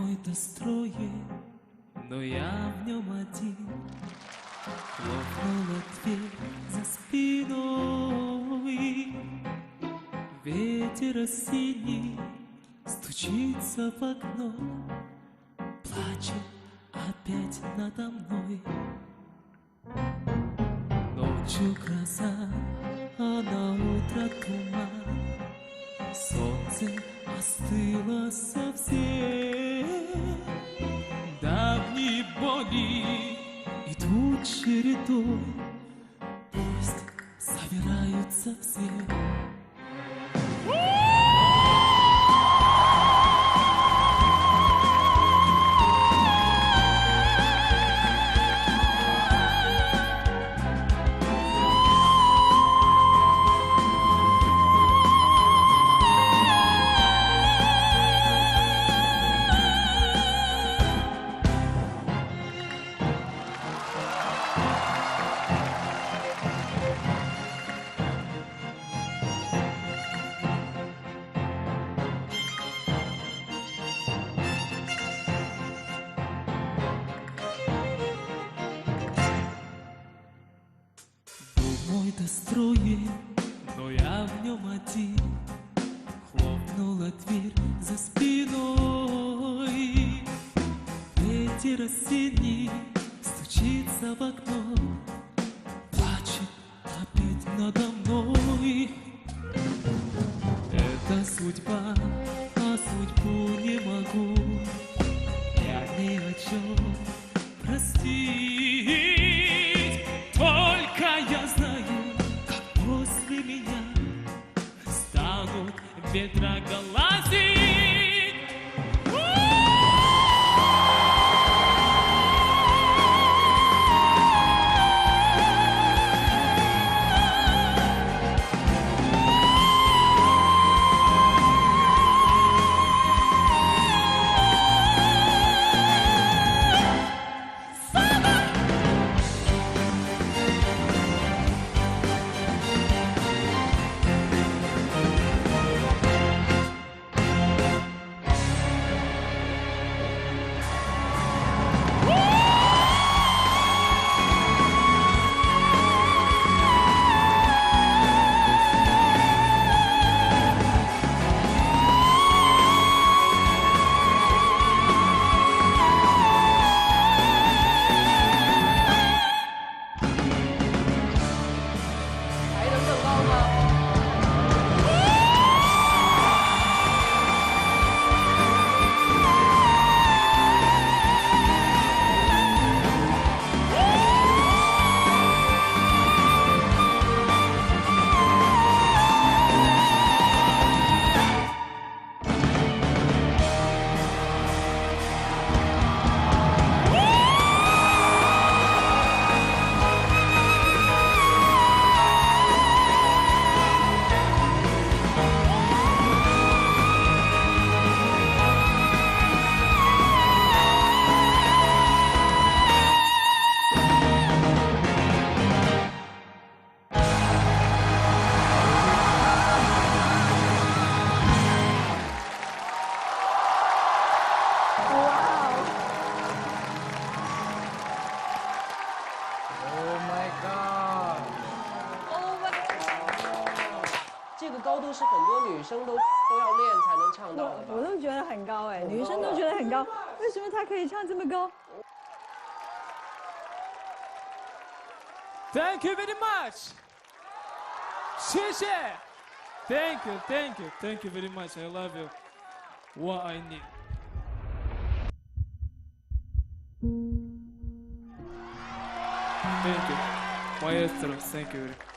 мой достроен, но я в нем один. Хлопнула дверь за спиной. Ветер осенний стучится в окно, плачет опять надо мной. Ночью гроза, а на утро туман. Солнце остыло совсем. Давние боли идут чередой, пусть собираются все. Мой достроен, но я в нем один. Хлопнула дверь за спиной. Ветер осенний стучится в окно, плачет опять надо мной. Это судьба, а судьбу не могу я ни о чем простить. Только я знаю, как после меня станут ветроголазить.这个高度是很多女生都要练才能唱到的吧？我都觉得很高哎，女生都觉得很高，为什么她可以唱这么高 Thank you very much. 谢谢。Thank you, thank you, thank you very much. I love you. What I need. Thank you, maestro. Thank you.